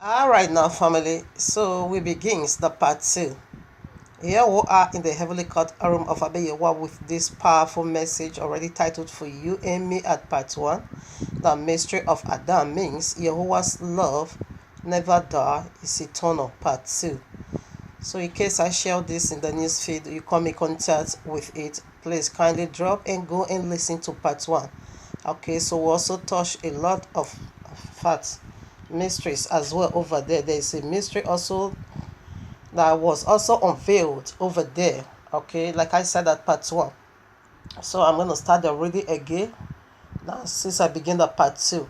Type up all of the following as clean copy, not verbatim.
All right, now, family. So we begins the part two. Here we are in the heavenly court room of Abeyewa with this powerful message already titled for you and me at part one. The mystery of Adam means Yahuah's love never die is eternal. Part two. So in case I share this in the news feed, you come in contact with it. Please kindly drop and go and listen to part one. Okay, so we also touch a lot of facts, mysteries as well over there. There is a mystery also that was also unveiled over there. Okay, like I said at part one. So I'm gonna start the reading again now since I begin the part two.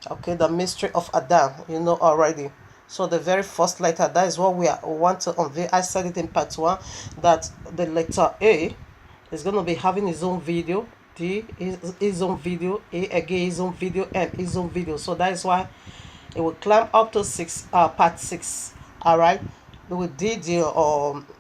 Okay, the mystery of Adam, you know already. So the very first letter, that is what we want to unveil. I said it in part one that the letter A is going to be having his own video, D is his own video, A again his own video, M his own video. So that is why it will climb up to part 6. All right, we did the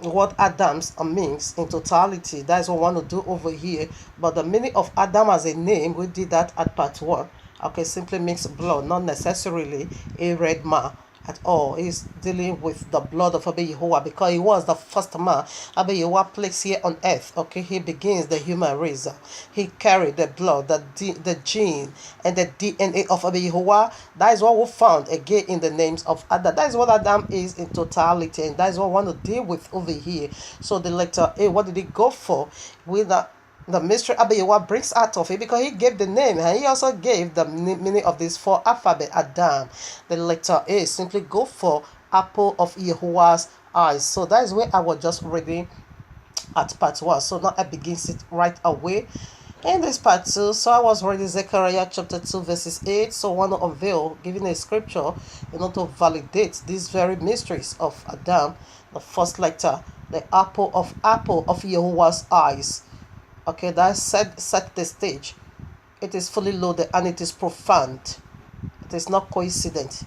what Adams means in totality. That is what we want to do over here. But the meaning of Adam as a name, we did that at part 1. Okay, simply means blood, not necessarily a red man at all. He's dealing with the blood of Abba Yahuwah because he was the first man Abba Yahuwah placed here on earth. Okay, he begins the human race. He carried the blood, the gene, and the DNA of Abba Yahuwah. That is what we found again in the names of Adam. That is what Adam is in totality, and that is what we want to deal with over here. So the letter A, what did he go for? With the mystery Abba Yahuwah brings out of it because he gave the name and he also gave the meaning of this 4 alphabet Adam. The letter A simply go for apple of Yahuah's eyes. So that is where I was just reading at part 1. So now I begin it right away in this part 2. So I was reading Zechariah chapter 2 verses 8. So I want to unveil, giving a scripture in order to validate these very mysteries of Adam. The first letter, the apple of Yahuah's eyes. Okay, that set the stage. It is fully loaded and it is profound. It is not coincident.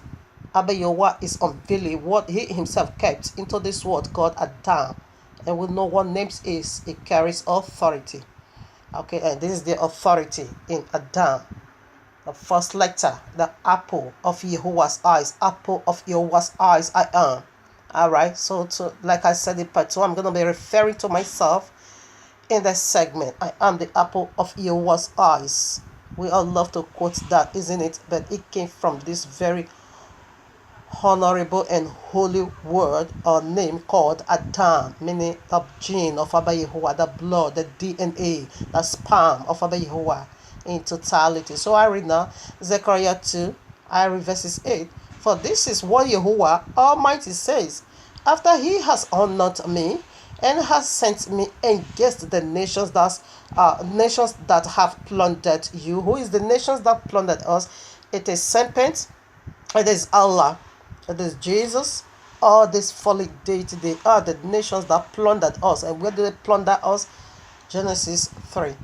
Abba Yahuwah is unveiling what he himself kept into this world called Adam. And we know what names is. It carries authority. Okay, and this is the authority in Adam. The first letter, the apple of Yahuwah's eyes. Apple of Yahuwah's eyes I am. Alright, so like I said in part 2, I'm going to be referring to myself in this segment. I am the apple of Yahuwah's eyes. We all love to quote that, isn't it? But it came from this very honorable and holy word or name called Adam, meaning the gene of Abba Yahuwah, the blood, the DNA, the sperm of Abba Yahuwah in totality. So I read now Zechariah 2, I read verses 8. For this is what Yahuwah Almighty says, after he has honored me and has sent me against the nations that have plundered you. Who is the nations that plundered us? It is serpent, it is Allah, it is Jesus, all these fallen deity. They are the nations that plundered us. And where did they plunder us? Genesis 3.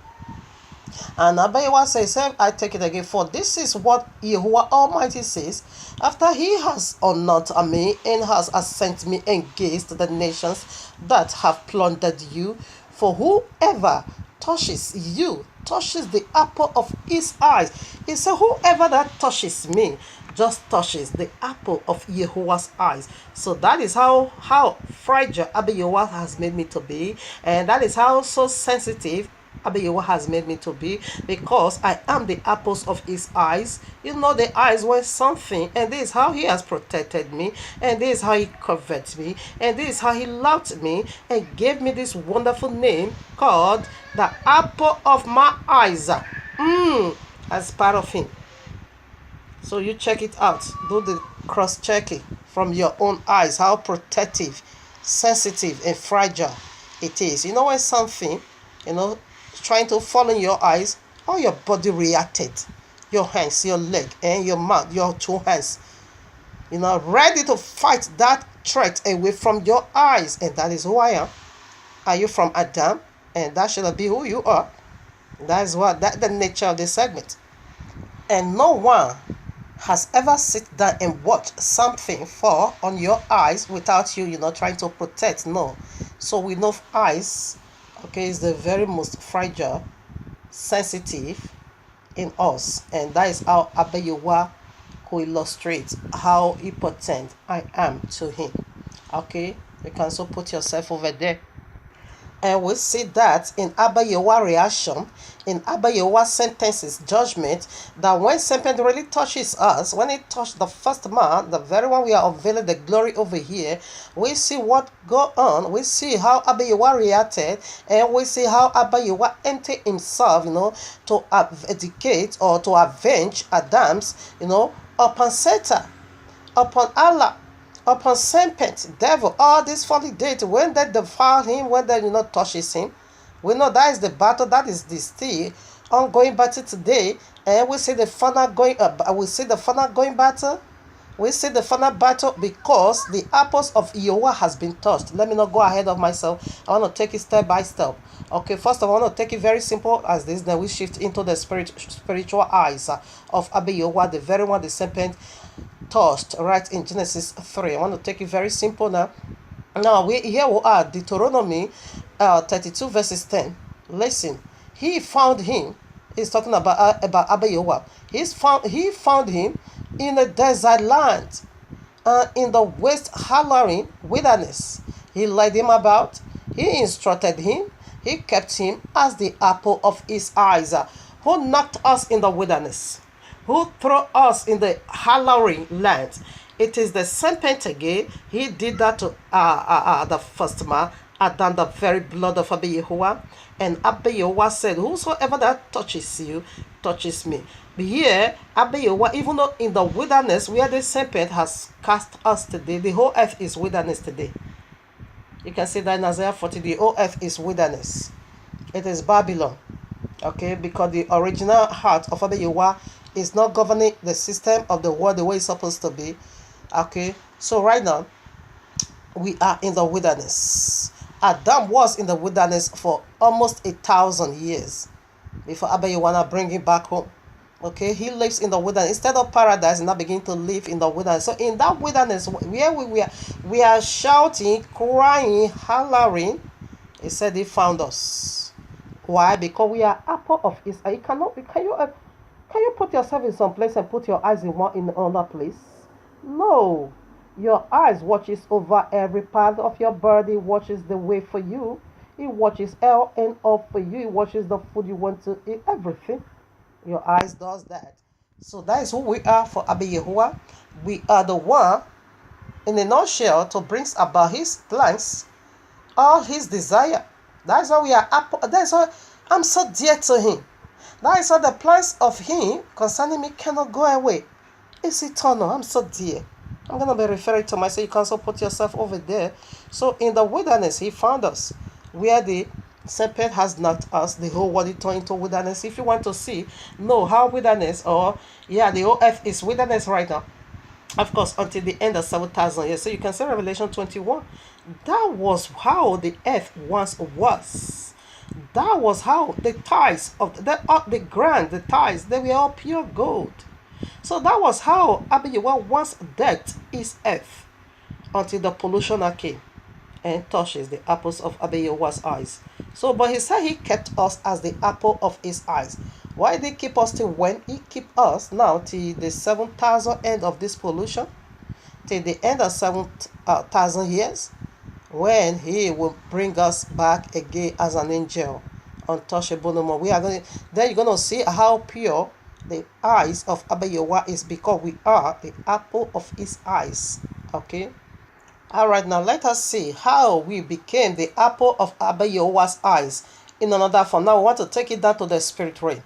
And Abba Yahuwah says, I take it again, for this is what Yahuwah Almighty says, after he has honored me and has sent me against the nations that have plundered you, for whoever touches you touches the apple of his eyes. He said, whoever that touches me just touches the apple of Yahuwah's eyes. So that is how fragile Abba Yahuwah has made me to be, and that is how so sensitive Abba Yahuwah has made me to be, because I am the apples of his eyes. You know, the eyes were something, and this is how he has protected me, and this is how he covered me, and this is how he loved me and gave me this wonderful name called the apple of my eyes, as part of him. So you check it out, do the cross checking from your own eyes, how protective, sensitive and fragile it is. You know, when something, trying to fall in your eyes, how your body reacted, your hands, your leg, and your mouth, your 2 hands, ready to fight that threat away from your eyes. And that is who I am. Are you from Adam? And that should be who you are. That is the nature of this segment. And no one has ever sit down and watched something fall on your eyes without you, trying to protect. No. So we know eyes, okay, is the very most fragile, sensitive in us, and that is how Abba Yahuwah who illustrates how important I am to him. Okay, you can also put yourself over there. And we see that in Abba Yahuwah reaction, in Abba Yahuwah sentences, judgment, that when serpent really touches us, when it touched the first man, the very one we are unveiling the glory over here, we see what go on. We see how Abba Yahuwah reacted, and we see how Abba Yahuwah emptied himself, to vindicate or to avenge Adam's, upon Satan, upon Allah, upon serpent, devil, all this folly deity, when they defile him, when they touches him. We know that is the battle, that is the still ongoing battle today. And we see the final going battle. We see the final battle because the apples of Yahuwah has been touched. Let me not go ahead of myself. I want to take it step by step. Okay, first of all, I want to take it very simple as this. Then we shift into the spiritual eyes of Abba Yahuwah, the very one the serpent touched right in Genesis 3. I want to take it very simple now. Now here we are, Deuteronomy 32 verses 10. Listen, he found him. He's talking about Abba Yahuwah. He found him in a desert land, in the waste hollowing wilderness. He led him about. He instructed him. He kept him as the apple of his eyes. Who knocked us in the wilderness? Who threw us in the hollowing land? It is the serpent again. He did that to the first man, Adam, the very blood of Abba Yahuwah. And Abba Yahuwah said, whosoever that touches you, touches me. But here, Abba Yahuwah, even though in the wilderness where the serpent has cast us today, the whole earth is wilderness today. You can see that in Isaiah 40, the whole earth is wilderness. It is Babylon. Okay, because the original heart of Abba Yahuwah is not governing the system of the world the way it's supposed to be. Okay, so right now we are in the wilderness. Adam was in the wilderness for almost 1,000 years before Abba Yahuwah bring him back home. Okay, he lives in the wilderness instead of paradise, and now begin to live in the wilderness. So in that wilderness, where we are shouting, crying, hollering. He said he found us. Why? Because we are apple of his eye. Can you put yourself in some place and put your eyes in another place? No. Your eyes watches over every part of your body, watches the way for you. It watches L and O for you. It watches the food you want to eat, everything. Your eyes does that. So that is who we are for Abba Yahuwah. We are the one, in a nutshell, to bring about his plans, all his desire. That is why we are apple. That is why I'm so dear to him. That is why the plans of him concerning me cannot go away. It's eternal. I'm so dear. I'm going to be referring to myself. You can also put yourself over there. So in the wilderness, he found us. Where the serpent has knocked us, the whole world turned into wilderness. If you want to see, how wilderness, the whole earth is wilderness right now. Of course, until the end of 7,000 years. So you can see Revelation 21. That was how the earth once was. That was how the tiles of the ground, the tiles, they were all pure gold. So that was how Abba Yahuwah once decked his earth until the pollution came and touches the apples of Abba Yahuwah's eyes. So, but he said he kept us as the apple of his eyes. Why did he keep us till when? He keep us now till the 7,000 end of this pollution, till the end of 7,000 years, when he will bring us back again as an angel, untouchable no more. Then you're going to see how pure the eyes of Abba Yahuwah is, because we are the apple of his eyes. Okay. All right, now let us see how we became the apple of Abba Yahuwah's eyes in another form. Now we want to take it down to the spirit realm.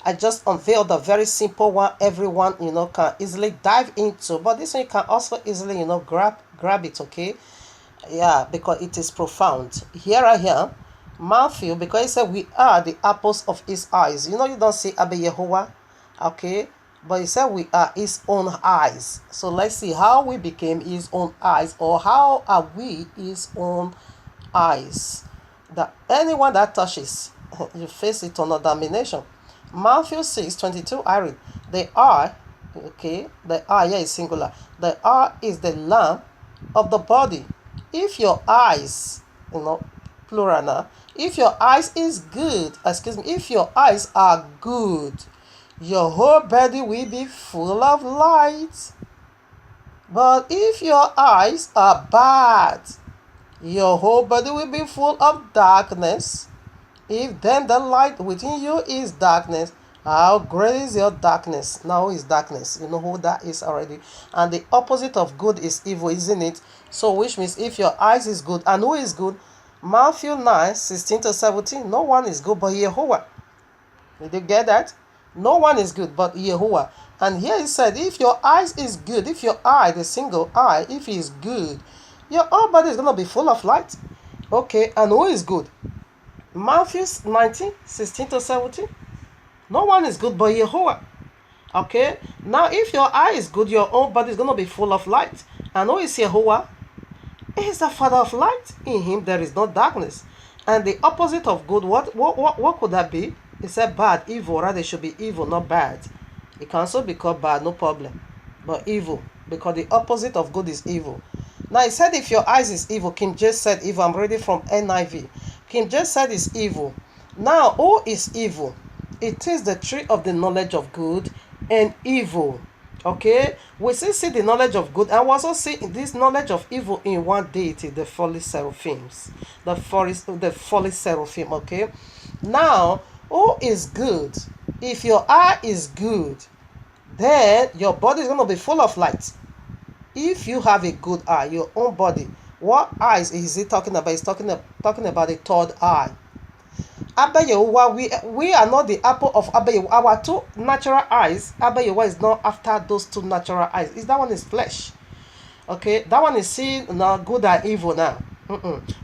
I just unveiled a very simple one everyone can easily dive into, but this one you can also easily grab it. Okay, yeah, because it is profound. Here I am, Matthew, because he said we are the apples of his eyes. You don't see Abba Yahuwah, okay, but he said we are his own eyes. So let's see how we became his own eyes, or how are we his own eyes. That anyone that touches, you face eternal damnation. Matthew 6:22, I read, the eye, okay, the eye here is singular. The eye is the lamp of the body. If your eyes, plural now, if your eyes is good, if your eyes are good, your whole body will be full of light. But if your eyes are bad, your whole body will be full of darkness. If then the light within you is darkness, how great is your darkness? Now is darkness. You know who that is already. And the opposite of good is evil, isn't it? So which means if your eyes is good, and who is good? Matthew 9:16-17. No one is good but Yahuwah. Did you get that? No one is good but Yahuwah. And here he said, if your eyes is good, if your eye, the single eye, if it is good, your whole body is going to be full of light. Okay, and who is good? Matthew 19:16-17. No one is good but Yahuwah. Okay, now if your eye is good, your own body is going to be full of light. And who is Yahuwah? He is the Father of light. In him there is no darkness. And the opposite of good, what could that be? He said bad, evil. Rather, it should be evil, not bad. It can also be called bad, no problem. But evil, because the opposite of good is evil. Now, he said if your eyes is evil, King James said evil. I'm reading from NIV. King James said is evil. Now, who is evil? It is the tree of the knowledge of good and evil. Okay? We still see the knowledge of good, and we also see this knowledge of evil in one deity, the fallen seraphims. The fallen seraphim, okay? Now, who is good? If your eye is good, then your body is going to be full of light. If you have a good eye, your own body, what eyes is he talking about? He's talking about the third eye. Abba Yahuwah, we are not the apple of Abba Yahuwah. Our two natural eyes, Abba Yahuwah is not after those two natural eyes. That one is flesh. Okay, that one is seeing now good and evil now.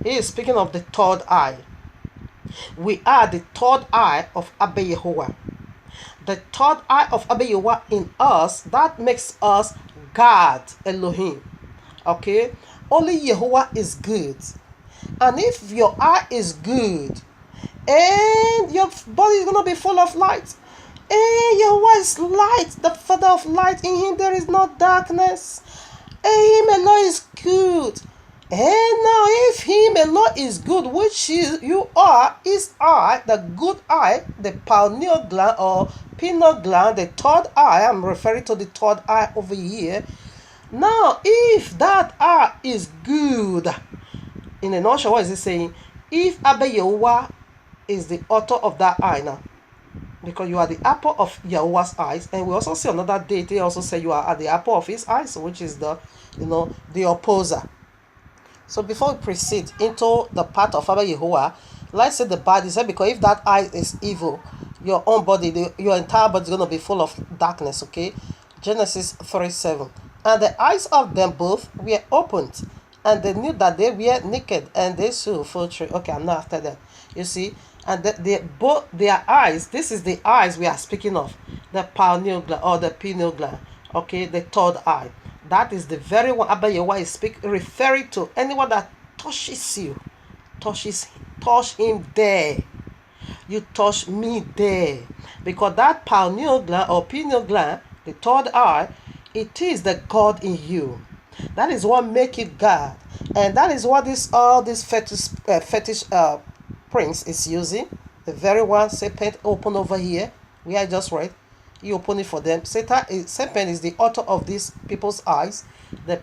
He is speaking of the third eye. We are the third eye of Abba Yahuwah. The third eye of Abba Yahuwah in us, that makes us God, Elohim. Okay? Only Yahuwah is good. And if your eye is good, and your body is going to be full of light, and Yahuwah is light, the Father of light, in him there is no darkness, and him alone is good. And now if him alone is good, which you are, is eye, the good eye, the pineal gland or pineal gland, the third eye, I'm referring to the third eye over here. Now, if that eye is good, in a nutshell, what is it saying? If Abba Yahuwah is the author of that eye now, because you are the apple of Yahuwah's eyes, and we also see another deity also say you are at the apple of his eyes, which is the, the opposer. So before we proceed into the part of Abba Yahuwah, let's say the bad is because if that eye is evil, your own body, your entire body is going to be full of darkness, okay? Genesis 3:7. And the eyes of them both were opened, and they knew that they were naked, and they saw full tree. Okay, I'm not after that. You see? And both their eyes, this is the eyes we are speaking of, the pineal gland or the pineal gland, okay, the third eye. That is the very one Abba Yahuwah is referring to. Anyone that touches you, touch him there. You touch me there. Because that pineal gland or pineal gland, the third eye, it is the God in you. That is what makes you God. And that is what this fetish prince is using. The very one serpent open over here. We are just read. You open it for them. Serpent is the author of these people's eyes,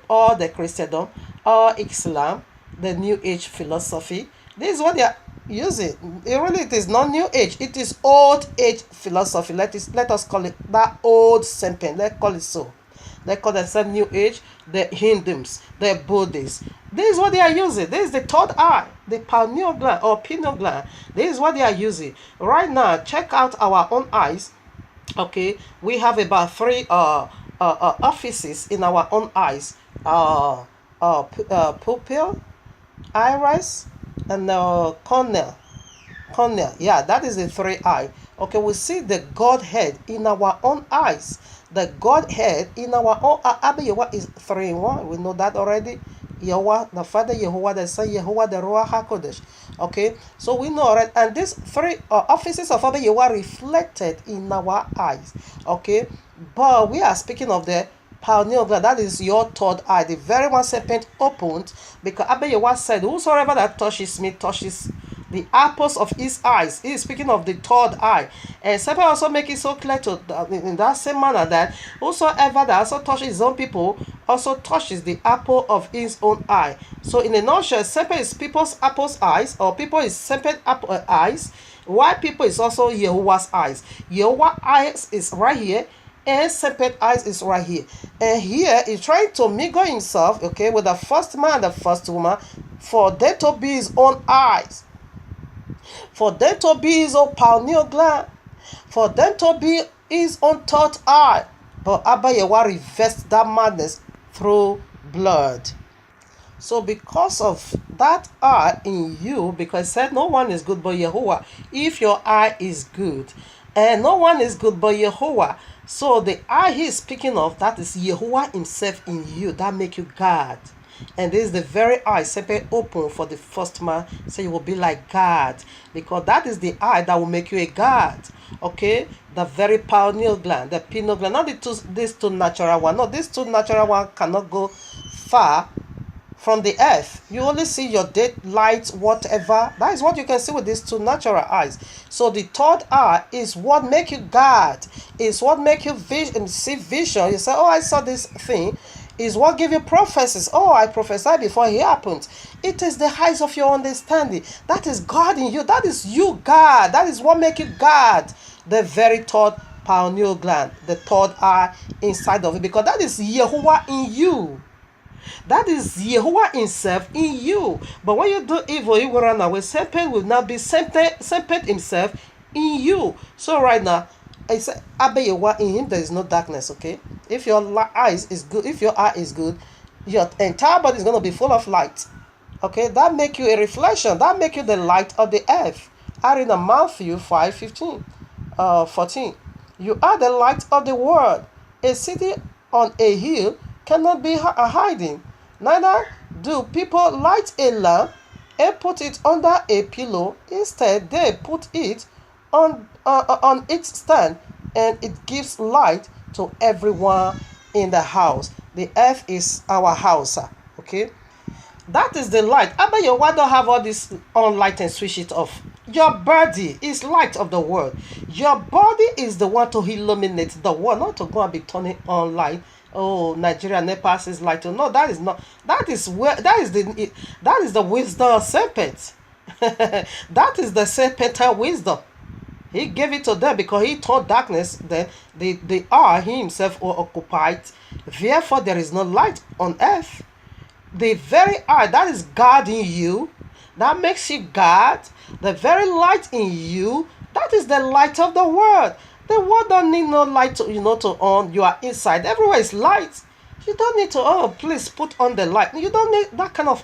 all the Christendom, all Islam, the New Age philosophy. This is what they are using. It is not New Age. It is Old Age philosophy. Let us call it that old serpent. Let's call it so. They call themselves New Age, the Hindus, the Buddhists. This is what they are using. This is the third eye, the pineal gland or pineal gland. This is what they are using. Right now, check out our own eyes. Okay, we have about 3 offices in our own eyes. Pupil, iris, and cornea. Yeah, that is the 3 eye. Okay, we see the Godhead in our own eyes. The Godhead in our own Abba Yahuwah is 3 in 1. We know that already. Yahuwah, the Father, Yahuwah, the Son, Yahuwah, the Ruach HaKodesh. Okay, so we know already. And these 3 offices of Abba Yahuwah reflected in our eyes. Okay, but we are speaking of the pineal gland. That is your third eye, the very one serpent opened, because Abba Yahuwah said, whosoever that touches me touches the apples of his eyes. He is speaking of the third eye. And Satan also make it so clear to in that same manner that whosoever that also touches his own people also touches the apple of his own eye. So in a nutshell, serpent is people's apple's eyes, or people is serpent apple eyes, while people is also Yahuah's eyes. Yahuah's eyes is right here, and serpent eyes is right here. And here he's trying to mingle himself, okay, with the first man and the first woman, for them to be his own eyes, for them to be his own pineal gland, for them to be his own third eye. But Abba Yahuwah reversed that madness through blood. So because of that eye in you, because it said no one is good but Yahuwah, if your eye is good, and no one is good but Yahuwah, so the eye he is speaking of, that is Yahuwah himself in you, that make you God. And this is the very eye separate open for the first man, so you will be like God, because that is the eye that will make you a God. Okay, the very pineal gland, the pineal gland, not these two natural one. No, these two natural one cannot go far from the earth. You only see your dead light, whatever. That is what you can see with these two natural eyes. So the third eye is what make you God, is what make you see vision. You say, oh, I saw this thing. Is what give you prophecies. Oh, I prophesied before it happened. It is the height of your understanding. That is God in you. That is you, God. That is what make you God. The very third pineal gland, the third eye inside of it, because that is Yahuwah in you. That is Yahuwah himself in you. But when you do evil, you will run away. Serpent will not be serpent himself in you. So right now, it's Abba Yahuwah, in him there is no darkness. Okay, if your eyes is good, if your eye is good, your entire body is going to be full of light. Okay, that make you a reflection. That make you the light of the earth. I read in Matthew 5:14. You are the light of the world. A city on a hill cannot be a hiding. Neither do people light a lamp and put it under a pillow. Instead, they put it on its stand, and it gives light to everyone in the house. The earth is our house. Okay, that is the light. Abba Yahuwah don't have all this on light and switch it off. Your body is light of the world. Your body is the one to illuminate the world, not to go and be turning on light. Oh, Nigeria Nepal is light. No, that is not. That is the wisdom of serpent. That is the serpentine wisdom. He gave it to them because he taught darkness. The hour he himself occupied. Therefore, there is no light on earth. The very eye that is God in you, that makes you God. The very light in you, that is the light of the world. The world don't need no light to on. You are inside. Everywhere is light. You don't need to please put on the light. You don't need that kind of.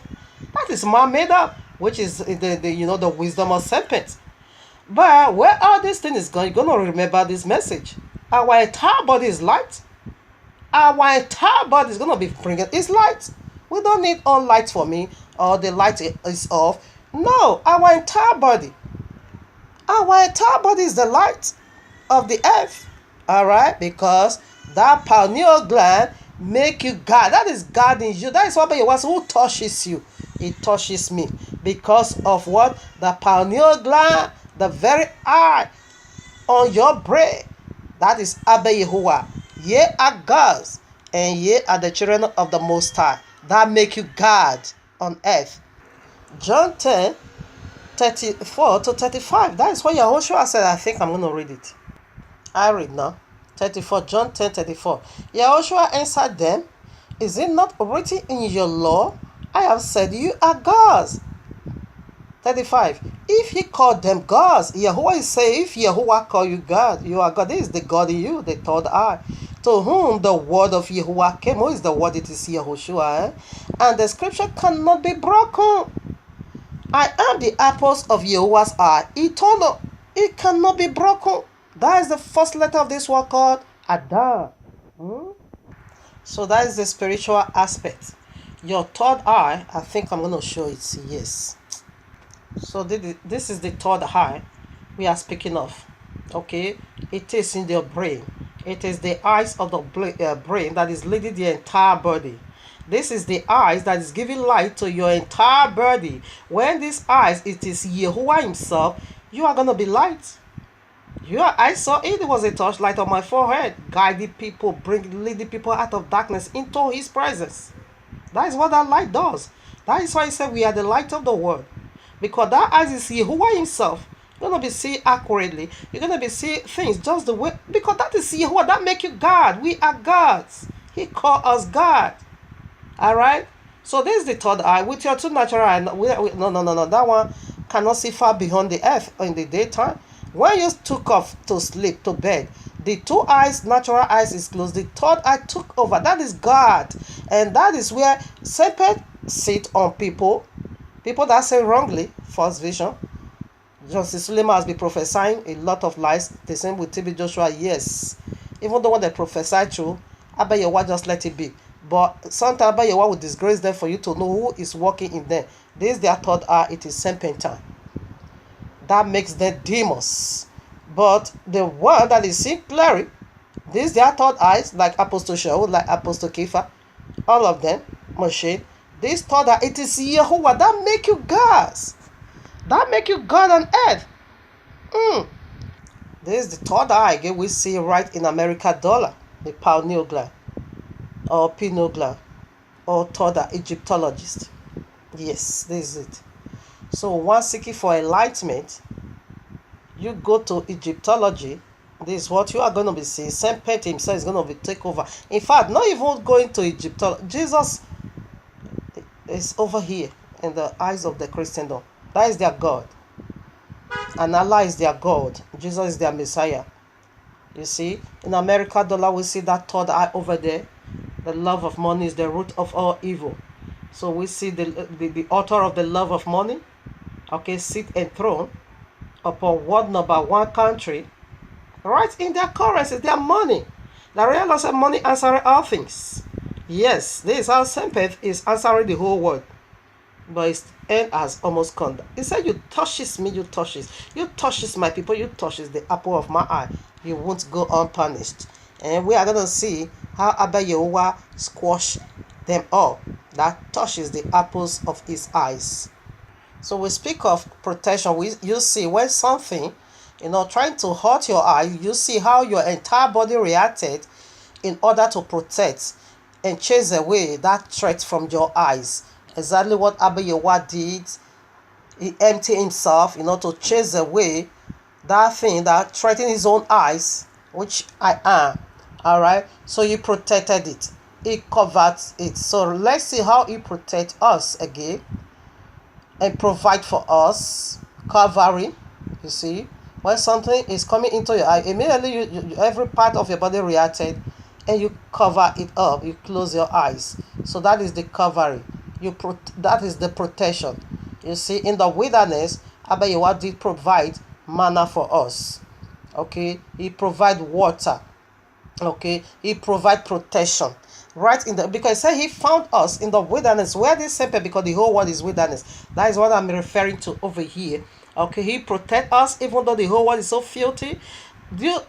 That is man made up, which is the wisdom of serpents. But where all this thing is going, you're gonna remember this message. Our entire body is light. Our entire body is gonna be bringing its light. We don't need on light for me, or the light is off. No, our entire body is the light of the earth. All right, because that pineal gland make you God. That is God in you. That is what it was. Who touches you? It touches me because of what? The pineal gland, the very eye on your brain. That is Abba Yahuwah. Ye are gods, and ye are the children of the Most High. That make you God on earth. John 10:34-35. That is what Yahushua said. I think I'm going to read it. I read now. 34, John 10:34. Yahushua answered them, is it not written in your law, I have said you are gods? 35. If he called them gods, Yahuwah is saying, if Yahuwah call you God, you are God. This is the God in you, the third eye, to whom the word of Yahuwah came. Who is the word? It is Yahushua. And the scripture cannot be broken. I am the apples of Yahuwah's eye, eternal. It cannot be broken. That is the first letter of this word called Adam. So that is the spiritual aspect. Your third eye, I think I'm going to show it. Yes. So this is the third eye we are speaking of. Okay. It is in your brain. It is the eyes of the brain that is leading the entire body. This is the eyes that is giving light to your entire body. When these eyes, it is Yahuwah himself, you are going to be light. I saw it. It was a torchlight on my forehead, guiding people, leading people out of darkness into his presence. That is what that light does. That is why he said we are the light of the world. Because that eyes is Yahuwah himself. You're going to be seeing accurately. You're going to be seeing things just the way. Because that is Yahuwah. That make you God. We are gods. He called us God. Alright? So this is the third eye. With your two natural eyes. No. That one cannot see far beyond the earth in the daytime. When you took off to sleep, to bed, the two eyes, natural eyes is closed. The third eye took over. That is God. And that is where serpent sit on people. People that say wrongly, false vision. Justice Suleiman has been prophesying a lot of lies. The same with TB Joshua, yes. Even though when they prophesy true, Abayewa just let it be. But sometimes Abayewa will disgrace them for you to know who is working in them. This is their third eye. It is serpentine. That makes them demons. But the one that is seeing clearly, these their third eyes, like Apostle Shaul, like Apostle Kepha, all of them, Moshe, this third eye, it is Yahuwah that make you gods. That make you God on earth. This is the third eye again we see right in America dollar, the pineal gland, or pineal gland, or third eye, Egyptologist. Yes, this is it. So once seeking for enlightenment, you go to Egyptology. This is what you are going to be seeing. Serpent himself is going to be take over. In fact, not even going to Egyptology. Jesus is over here in the eyes of the Christendom. That is their God. And Allah is their God. Jesus is their Messiah. You see, in America dollar, we see that third eye over there. The love of money is the root of all evil. So we see the author of the love of money, okay, sit enthroned upon world number one country, right in their currency, their money. The real of money answering all things. Yes, this is how serpent is answering the whole world. But its end has almost come. He said, you touches me, you touches my people, you touches the apple of my eye. You won't go unpunished. And we are going to see how Abba Yahuwah squash them all. That touches the apples of his eyes. So we speak of protection. You see when something, trying to hurt your eye, you see how your entire body reacted in order to protect and chase away that threat from your eyes. Exactly what Abba Yahuwah did. He emptied himself, to chase away that thing that threatened his own eyes, which I am. Alright? So he protected it. He covered it. So let's see how he protects us again and provide for us covering. You see, when something is coming into your eye, immediately you every part of your body reacted and you cover it up. You close your eyes. So that is the covering. That is the protection. You see, in the wilderness, Abba Yahuwah did provide manna for us. Okay, he provide water. Okay, he provide protection. Right in the, because he said he found us in the wilderness. Where this serpent, because the whole world is wilderness. That is what I'm referring to over here. Okay, he protect us even though the whole world is so filthy.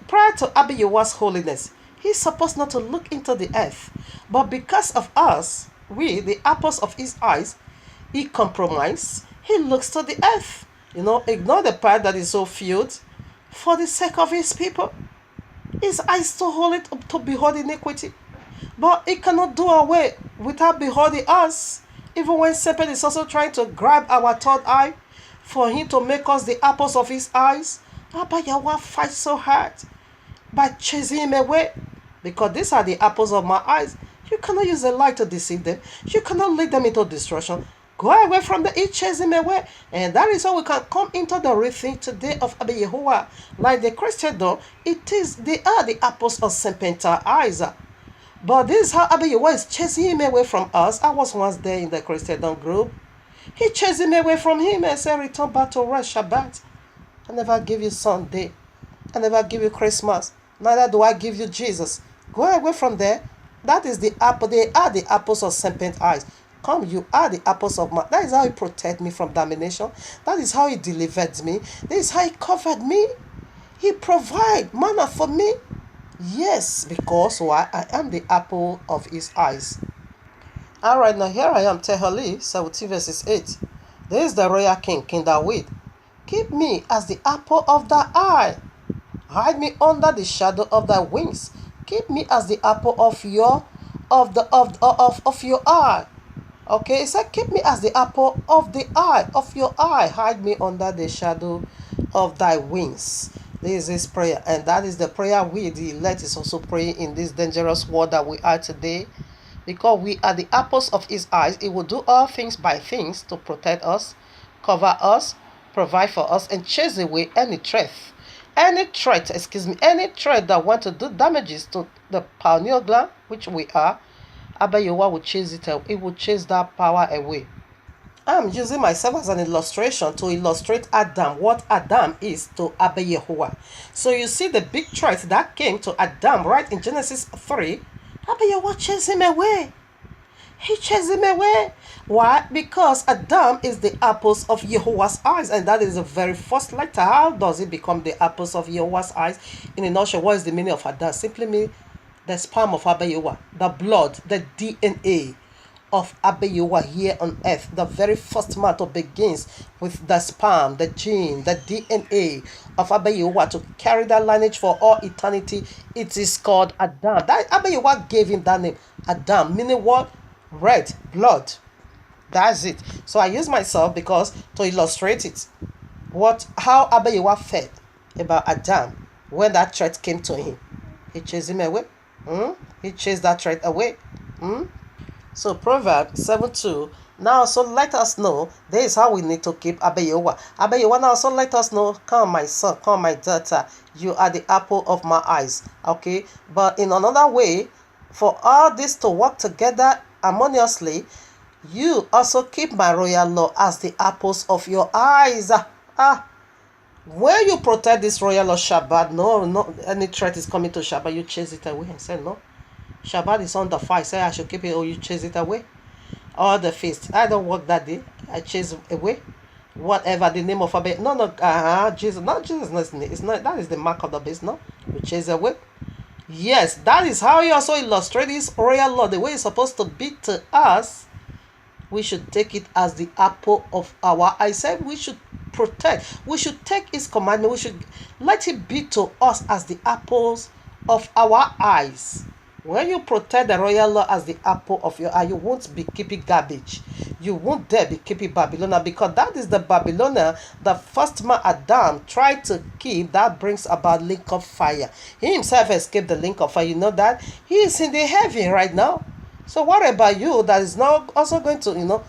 Prior to Abba Yahuwah's holiness, he's supposed not to look into the earth. But because of us, we, the apples of his eyes, he compromised. He looks to the earth. Ignore the part that is so filled for the sake of his people. His eyes to hold it up to behold iniquity. But it cannot do away without beholding us. Even when serpent is also trying to grab our third eye for him to make us the apples of his eyes, Abba Yahuwah fights so hard by chasing him away. Because these are the apples of my eyes. You cannot use the light to deceive them. You cannot lead them into destruction. Go away from them, he chase them away. And that is how we can come into the real thing today of Abba Yahuwah. Like the Christian though, they are the apples of serpentine eyes. But this is how Abba Yahuwah is chasing him away from us. I was once there in the Christendom group. He chased him away from him and said, return back to rest Shabbat. I never give you Sunday. I never give you Christmas. Neither do I give you Jesus. Go away from there. That is the apple. They are the apples of serpent eyes. Come, you are the apples of my. That is how he protected me from damnation. That is how he delivered me. That is how he covered me. He provided manna for me. Yes, because why? I am the apple of his eyes. All right, now here I am, Tehali 17 verses 8. This is the royal king, King David. Keep me as the apple of thy eye. Hide me under the shadow of thy wings. Keep me as the apple of your eye. Okay, it said, keep me as the apple of the eye, of your eye. Hide me under the shadow of thy wings. This is prayer, and that is the prayer we, the elect, is also praying in this dangerous world that we are today. Because we are the apples of his eyes, he will do all things by things to protect us, cover us, provide for us, and chase away any threat. Any threat that want to do damages to the pineal gland, which we are, Abba Yahuwah will chase it away. It will chase that power away. I'm using myself as an illustration to illustrate Adam, what Adam is to Abba Yahuwah. So you see the big threat that came to Adam right in Genesis 3, Abba Yahuwah chased him away. He chased him away. Why? Because Adam is the apples of Yahuah's eyes, and that is the very first letter. How does it become the apples of Yahuah's eyes? In a nutshell, what is the meaning of Adam? Simply means the sperm of Abba Yahuwah, the blood, the DNA of Abba Yahuwah here on earth. The very first matter begins with the sperm, the gene, the DNA of Abba Yahuwah to carry that lineage for all eternity. It is called Adam. That Abba Yahuwah gave him that name, Adam, meaning what? Red, blood. That's it. So I use myself because to illustrate it. How Abba Yahuwah felt about Adam when that threat came to him. He chased him away. He chased that threat away. So Proverbs 7:2. Now so let us know. This is how we need to keep Abba Yahuwah. Abba Yahuwah now so let us know. Come my son, come my daughter. You are the apple of my eyes. Okay. But in another way, for all this to work together harmoniously, you also keep my royal law as the apples of your eyes. When you protect this royal law, Shabbat, no, any threat is coming to Shabbat, you chase it away and say no. Shabbat is on the fire. Say I should keep it, or you chase it away. Or the feast, I don't work that day. I chase away. Whatever the name of a bit. No, Jesus, not Jesus. It's not. That is the mark of the beast. No, you chase away. Yes, that is how he also illustrates this royal law. The way it's supposed to be to us, we should take it as the apple of our eye. I said we should protect. We should take his commandment. We should let it be to us as the apples of our eyes. When you protect the royal law as the apple of your eye, you won't be keeping garbage. You won't dare be keeping Babylon, because that is the Babylonian the first man Adam tried to keep, that brings about link of fire. He himself escaped the link of fire. You know that? He is in the heaven right now. So what about you that is now also going to,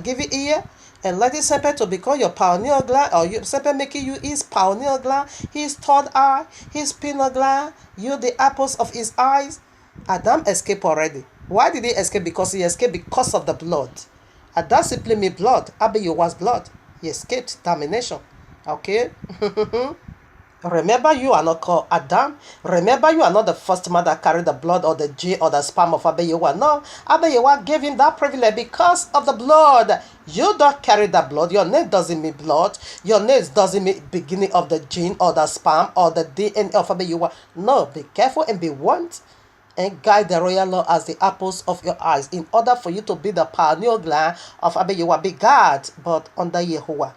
give it ear? And let it serpent to become your pineal gland, or you serpent making you his pineal gland, his third eye, his pineal gland, you the apples of his eyes. Adam escaped already. Why did he escape? Because he escaped because of the blood. Adam simply means blood. Abba Yahuwah's blood. He escaped damnation. Okay? Remember, you are not called Adam. Remember, you are not the first man that carried the blood or the gene or the sperm of Abba Yahuwah. No, Abba Yahuwah gave him that privilege because of the blood. You don't carry that blood. Your name doesn't mean blood. Your name doesn't mean beginning of the gene or the sperm or the DNA of Abba Yahuwah. No, be careful and be warned, and guide the royal law as the apples of your eyes, in order for you to be the pineal gland of Abba Yahuwah. Be God, but under Yahuwah.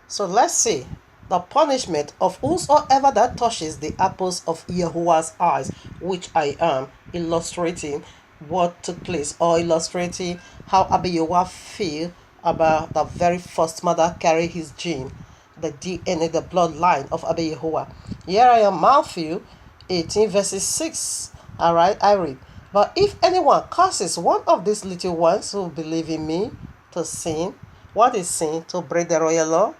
So let's see the punishment of whosoever that touches the apples of Yahuah's eyes, which I am illustrating what took place, or illustrating how Abba Yahuwah feel about the very first mother carry his gene, the DNA, the bloodline of Abba Yahuwah. Here I am, Matthew 18 verses 6. All right, I read. But if anyone causes one of these little ones who believe in me to sin, what is sin? To break the royal law.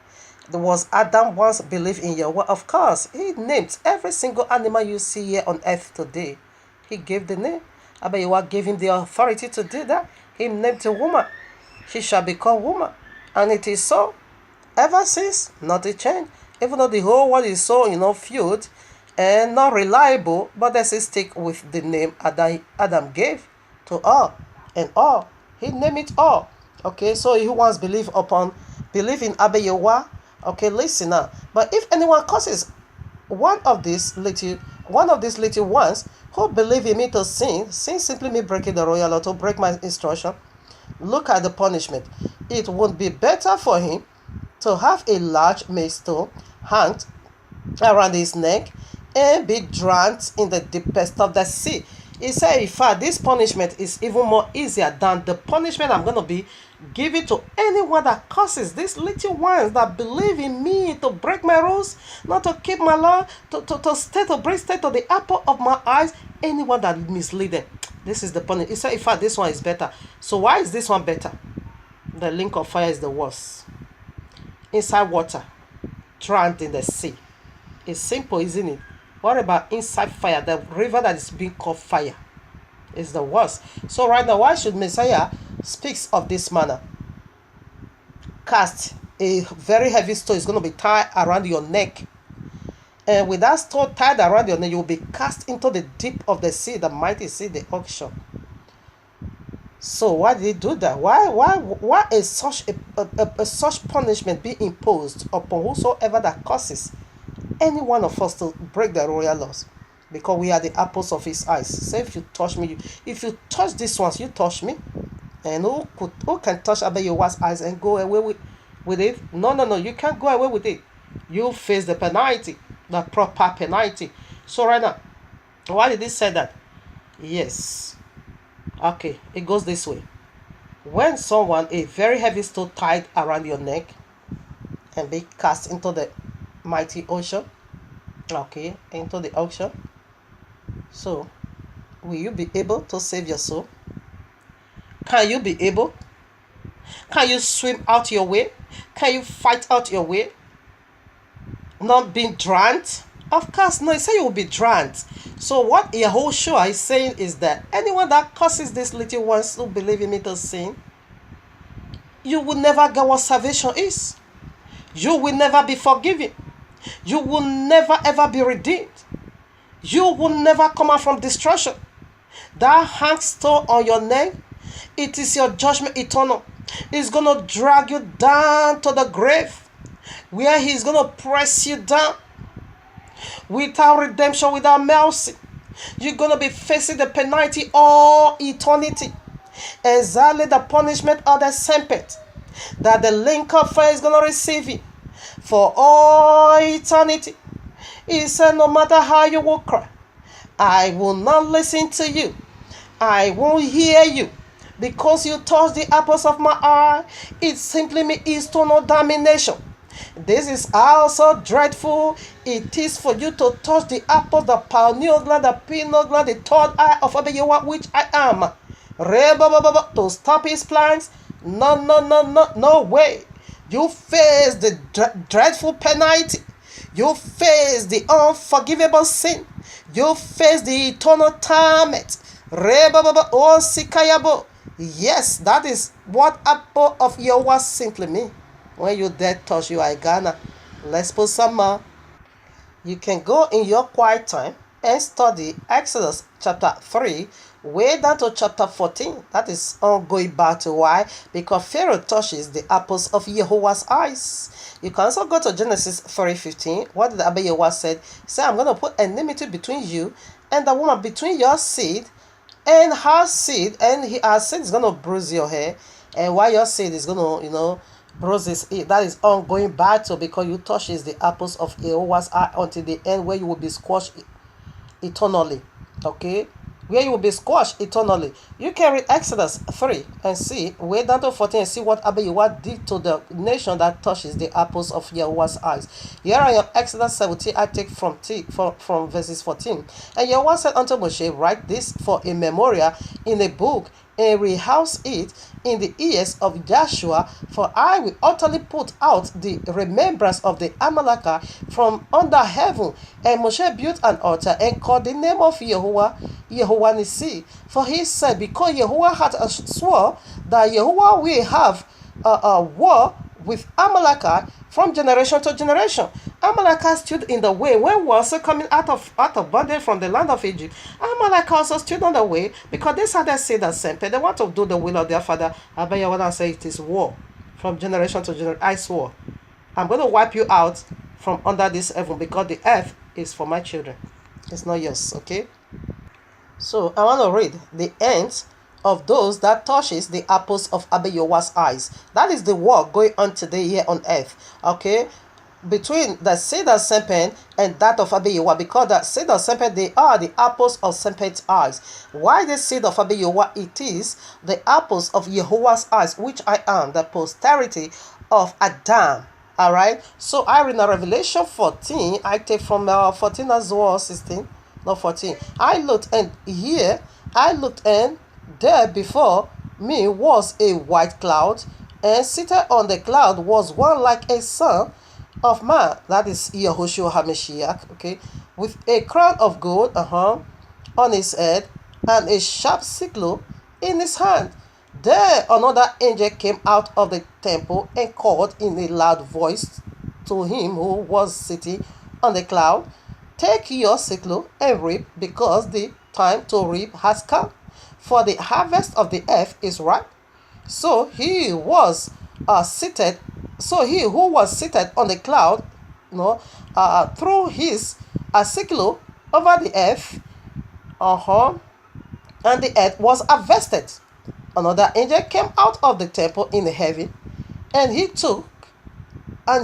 Was Adam once believed in Yahweh? Of course. He named every single animal you see here on earth today. He gave the name. Abba Yahuwah gave him the authority to do that. He named a woman. She shall be called woman. And it is so. Ever since, not a change. Even though the whole world is so, feud and not reliable, but they stick with the name Adam gave to all and all. He named it all. Okay, so he once believe in Abba Yahuwah. Okay, listen now. But if anyone causes one of these little One of these little ones who believe in me to sin simply me breaking the royal law to break my instruction. Look at the punishment. It would be better for him to have a large millstone hanged around his neck and be drowned in the deepest of the sea. He said, in fact, this punishment is even more easier than the punishment I'm going to be giving to anyone that curses these little ones that believe in me to break my rules, not to keep my law, to bring stay to the apple of my eyes. Anyone that mislead them, this is the punishment. He said, in fact, this one is better. So why is this one better? The link of fire is the worst. Inside water, drowned in the sea. It's simple, isn't it? What about inside fire? The river that is being called fire is the worst. So right now, why should Messiah speaks of this manner? Cast a very heavy stone is going to be tied around your neck. And with that stone tied around your neck, you will be cast into the deep of the sea, the mighty sea, the ocean. So why did he do that? Why is such such punishment be imposed upon whosoever that causes any one of us to break the royal laws? Because we are the apples of his eyes. Say, if you touch me, if you touch these ones, you touch me. And who can touch Yahuah'S eyes and go away with it? No, you can't go away with it. You face the penalty, the proper penalty. So right now, why did he say that? Yes. Okay, it goes this way. When someone, a very heavy stone tied around your neck and be cast into the mighty ocean, okay, into the ocean, so will you be able to save your soul? Can you be able? Can you swim out your way? Can you fight out your way? Not being drowned? Of course, no, he said you will be drowned. So what Yahuah'S is saying is that anyone that causes these little ones who believe in me to sin, you will never get what salvation is. You will never be forgiven. You will never ever be redeemed. You will never come out from destruction. That hang stone on your neck, it is your judgment eternal. It's going to drag you down to the grave, where he's going to press you down without redemption, without mercy. You're going to be facing the penalty all eternity. Exactly the punishment of the serpent that the link of fire is going to receive you for all eternity. He said, no matter how you will cry, I will not listen to you. I won't hear you. Because you touch the apples of my eye, it simply means eternal damnation. This is also dreadful. It is for you to touch the apple, the pineal gland, the pineal gland, the third eye of Yahuah, which I am. To stop his plans. No way. You face the dreadful penalty. You face the unforgivable sin. You face the eternal torment. Yes, that is what apple of Yahuah simply means. When you dare touch, you are Ghana. Let's put some more. You can go in your quiet time and study Exodus chapter 3 way down to chapter 14. That is ongoing battle. Why? Because Pharaoh touches the apples of Yahuah's eyes. You can also go to Genesis 3:15. What did Yahuah said? He said, I'm going to put enmity between you and the woman, between your seed and her seed, and her seed is going to bruise your hair, and while your seed is going to, bruises it. That is ongoing battle, because you touches the apples of Yahuah's eye until the end, where you will be squashed eternally. Okay, where you will be squashed eternally. You can read Exodus 3 and see, way down to 14, and see what Yahuah did to the nation that touches the apples of Yahuah's eyes. Here I am, Exodus 17, I take from verses 14. And Yahuah said unto Moshe, write this for a memorial in a book, and rehouse it in the ears of Joshua, for I will utterly put out the remembrance of the Amalekite from under heaven. And Moshe built an altar and called the name of Yahuah, Yahuah Nissi. For he said, because Yahuah had swore that Yahuah will have a war with Amalekite from generation to generation. Amalekite stood in the way when we were also coming out of bondage from the land of Egypt. Amalekite also stood on the way, because they said they say the same. They want to do the will of their father. Yahuah said it is war from generation to generation. I swore, I'm going to wipe you out from under this heaven, because the earth is for my children. It's not yours, okay? So I want to read the end of those that touches the apples of Yahuah's eyes. That is the war going on today here on earth. Okay? Between the seed of serpent and that of Yahuah, because the seed of serpent, they are the apples of serpent's eyes. Why the seed of Yahuah? It is the apples of Yahuah's eyes, which I am, the posterity of Adam. All right. So I read in Revelation 14. I take from 14 as well, 16, not 14. I looked, and there before me was a white cloud, and seated on the cloud was one like a son of man. That is Yahushua HaMashiach, okay, with a crown of gold on his head, and a sharp sickle in his hand. There another angel came out of the temple and called in a loud voice to him who was sitting on the cloud, "Take your sickle and reap, because the time to reap has come, for the harvest of the earth is ripe." So he who was seated on the cloud, threw his sickle over the earth, and the earth was harvested. Another angel came out of the temple in heaven, and he too had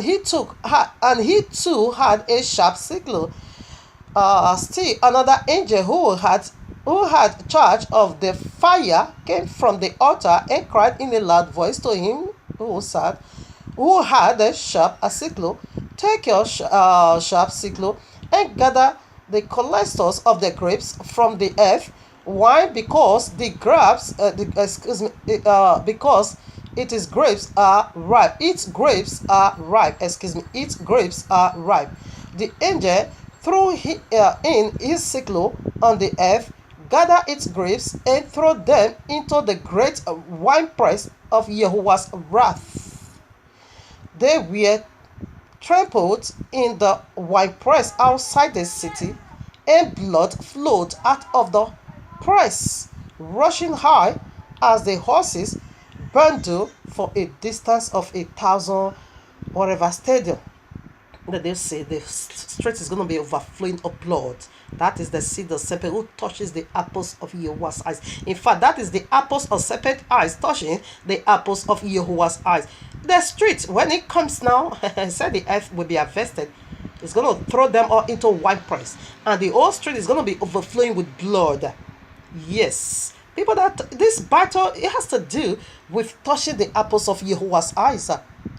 a sharp sickle. Still another angel who had charge of the fire came from the altar and cried in a loud voice to him who had a sharp sickle, "Take your sharp sickle and gather the clusters of the grapes from the earth." Why? Because because its grapes are ripe. Its grapes are ripe. Its grapes are ripe. The angel threw in his sickle on the earth, gathered its grapes, and threw them into the great winepress of Yahuah's wrath. They were trampled in the winepress outside the city, and blood flowed out of the press, rushing high as the horses bundle for a distance of 1,000 whatever stadium. That they say the street is going to be overflowing of blood. That is the seed of serpent who touches the apples of Yahuah's eyes. In fact, that is the apples of serpent eyes touching the apples of Yahuah's eyes. The street, when it comes now, said the earth will be harvested. It's going to throw them all into wine press, and the whole street is going to be overflowing with blood. Yes, people, that this battle, it has to do with touching the apples of Yahuah's eyes.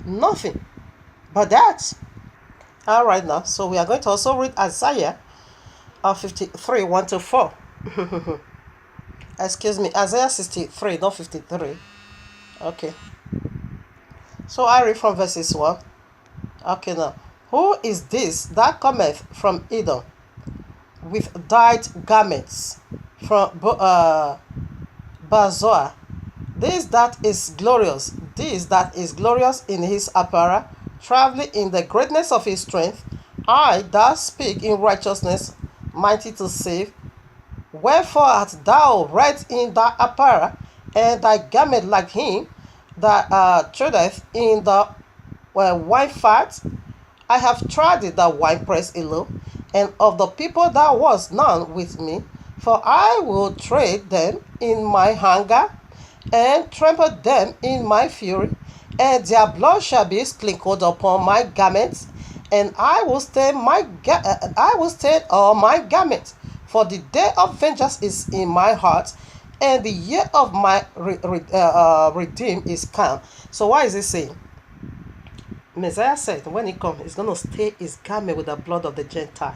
Nothing but that. All right, now, so we are going to also read Isaiah 53, 1 to 4. Excuse me, Isaiah 63, not 53. Okay. So I read from verses 1. Okay, now. "Who is this that cometh from Edom with dyed garments from Bazoa? This that is glorious in his apparel, traveling in the greatness of his strength. I that speak in righteousness, mighty to save. Wherefore art thou red in thy apparel, and thy garment like him that treadeth in the wine fat? I have trodden the winepress alone, and of the people there was none with me. For I will tread them in my anger, and trample them in my fury, and their blood shall be sprinkled upon my garments, and I will stain all my garments. For the day of vengeance is in my heart, and the year of my redeem is come." So why is he saying? Messiah said when he comes, he's going to stain his garment with the blood of the Gentile.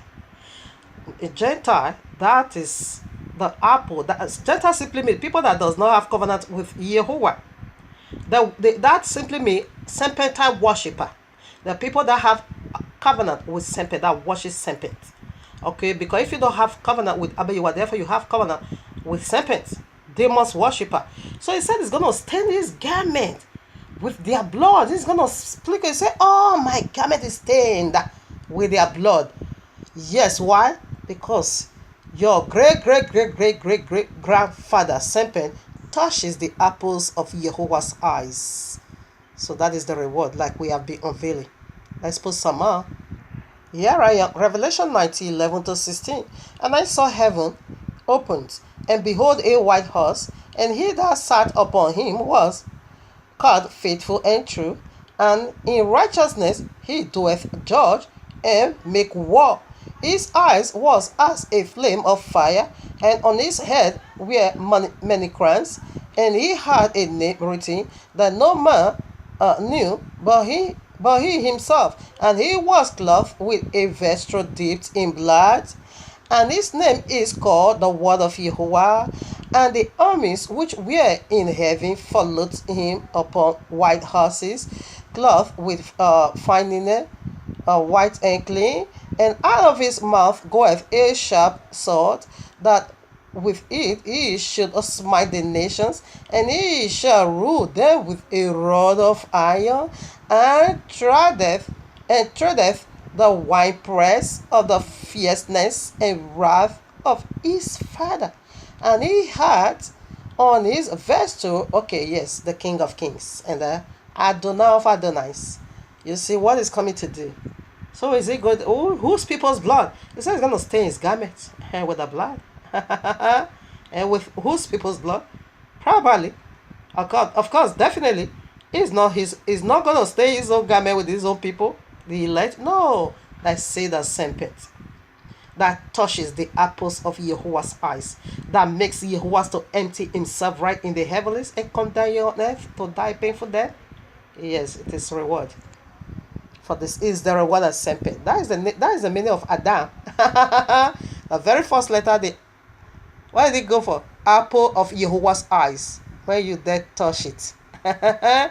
A Gentile, that is the apple. Gentile simply means people that does not have covenant with Yahuwah. That simply means serpentine worshipper. The people that have covenant with serpent, that worship serpent. Okay, because if you don't have covenant with Yahuwah, therefore you have covenant with serpent, demons worshipper. So he said he's going to stain his garment with their blood. He's going to split and say, "Oh, my garment is stained with their blood." Yes, why? Because your great grandfather serpent touches the apples of Yahuah's eyes. So that is the reward, like we have been unveiling. Let's put some Here I am, Revelation 19:11-16. And I saw heaven opened, and behold, a white horse, and he that sat upon him was called Faithful and True, and in righteousness he doeth judge and make war. His eyes was as a flame of fire, and on his head were many crowns, and he had a name written that no man knew but he himself, and he was clothed with a vesture dipped in blood, and his name is called the Word of Yahuwah. And the armies which were in heaven followed him upon white horses, clothed with fine linen, white and clean. And out of his mouth goeth a sharp sword, that with it he should smite the nations, and he shall rule them with a rod of iron, and treadeth the winepress of the fierceness and wrath of his father. And he had on his vesture, okay, yes, the King of Kings and the Adonai of Adonais. You see what is coming to do. So is it good? Whose people's blood? He says he's going to stain his garment with the blood. And with whose people's blood? Probably. Of course, definitely. He's not going to stain his own garment with his own people. The elect. No. Let's say the serpent that touches the apples of Yahuah's eyes, that makes Yahuwah to empty himself right in the heavens and come down here on earth to die painful death. Yes, it is reward. For this is the reward of serpent. That is the meaning of Adam. The very first letter, why did it go for? Apple of Yahuwah's eyes. When you dare touch it. A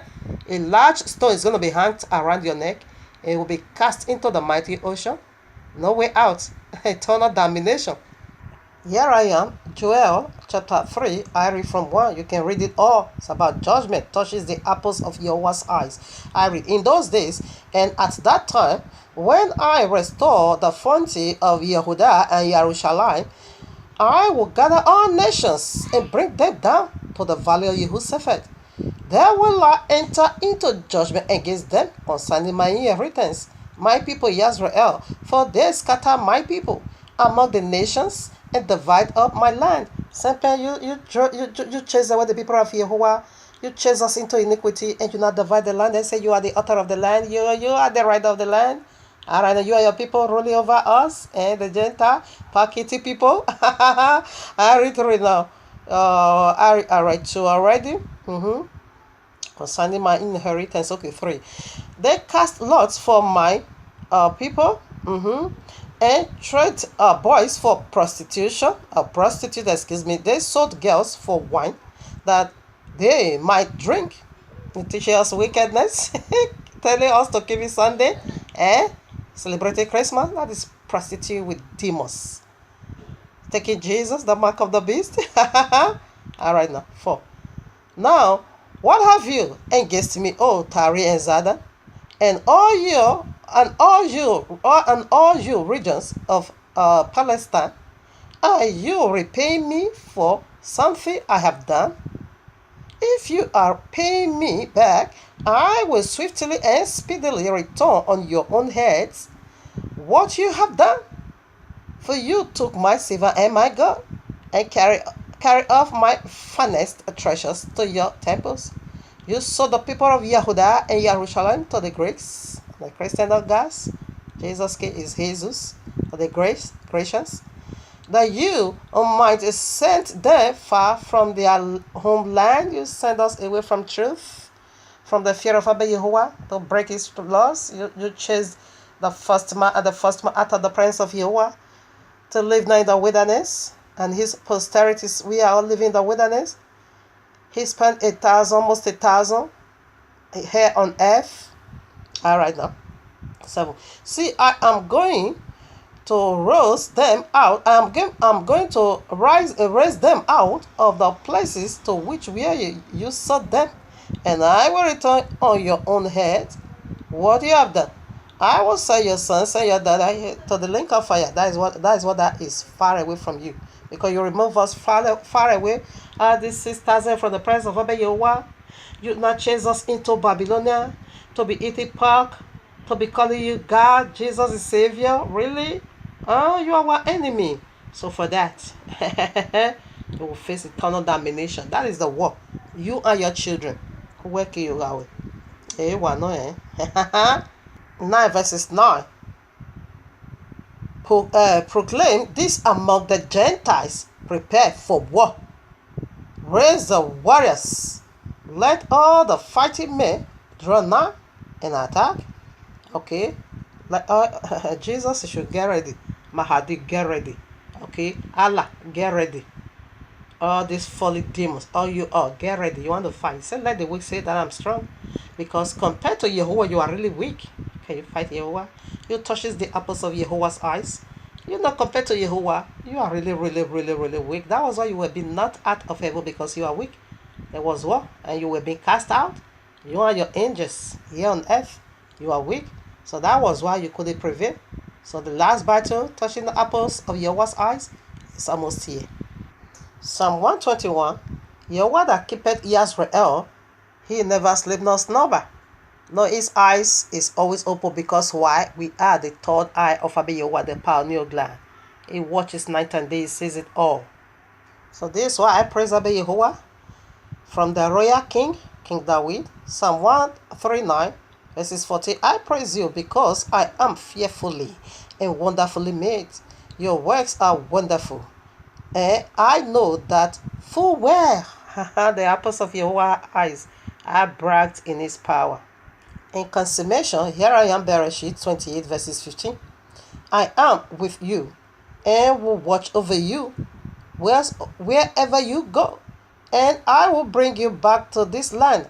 large stone is going to be hanged around your neck. It will be cast into the mighty ocean. No way out. Eternal damnation. Here I am, Joel chapter 3. I read from 1. You can read it all. It's about judgment. Touches the apples of Yahuwah's eyes. I read, in those days and at that time, when I restore the frontier of Yehudah and Jerusalem, I will gather all nations and bring them down to the valley of Jehoshaphat. There will I enter into judgment against them concerning my inheritance, my people Israel, for they scatter my people among the nations and divide up my land. Sometimes you chase away the people of Yahuwah. You chase us into iniquity, and you not divide the land and say you are the author of the land. You are the right of the land. All right, you are your people ruling over us and the Gentile, Pakiti people. I read through it now. I read 2 already. Concerning my inheritance. Okay, 3. They cast lots for my people. And trade boys for prostitution. They sold girls for wine that they might drink. It teaches us wickedness. Telling us to keep it Sunday. Celebrating Christmas. That is prostitute with demons. Taking Jesus, the mark of the beast. Alright now. 4. Now, what have you against me, O Tari and Zada, and all you regions of Palestine? Are you repaying me for something I have done? If you are paying me back, I will swiftly and speedily return on your own heads what you have done. For you took my silver and my gold, and carry off my finest treasures to your temples. You sold the people of Yehudah and Jerusalem to the Greeks, the Christian of gods. Jesus is Jesus, for the gracious, that you might send them far from their homeland. You send us away from truth, from the fear of Abba Yahuwah, to break his laws. You chase the first man out of the presence of Yahuwah, to live now in the wilderness, and his posterities, we are all living in the wilderness. He spent almost 1,000 here on earth. All right now. 7. See, I am going to roast them out. I'm going to raise them out of the places to which where you sold them, and I will return on your own head what you have done. I will send your sons and your daughter to the lake of fire. That is far away from you, because you remove us far away. These 6,000 from the presence of Abba Yahuwah. You not chase us into Babylonia to be eating pork to be calling you God, Jesus is Savior? Really? Oh, you are our enemy. So for that, you will face eternal damnation. That is the war. You and your children. Who work you away? Eh, why no, eh? 9 verses 9. Proclaim this among the Gentiles. Prepare for war. Raise the warriors. Let all the fighting men draw nigh and attack. Okay, like Jesus should get ready. Mahadi, get ready. Okay, Allah, get ready. All these fallen demons, all you all get ready. You want to fight? Say, let the weak say that I'm strong, because compared to Yahuwah, you are really weak. Can you fight Yahuwah? You touches the apples of Yahuwah's eyes. You know, compared to Yahuwah, you are really, really, really, really weak. That was why you were being knocked out of heaven, because you are weak. There was war, and you were being cast out. You and your angels here on earth, you are weak. So that was why you couldn't prevail. So the last battle, touching the apples of Yahuwah's eyes, is almost here. Psalm 121. Yahuwah that keepeth Israel, he never sleep nor slumber. No, his eyes is always open, because why? We are the third eye of Abba Yahuwah, the pineal gland. He watches night and day, he sees it all. So this is why I praise Abba Yahuwah from the royal king, King David. Psalm 139. Verses 40, I praise you because I am fearfully and wonderfully made. Your works are wonderful. And I know that full well the apples of Yahuwah's eyes are bragged in his power. In consummation, here I am, Bereshit 28 verses 15. I am with you and will watch over you wherever you go. And I will bring you back to this land.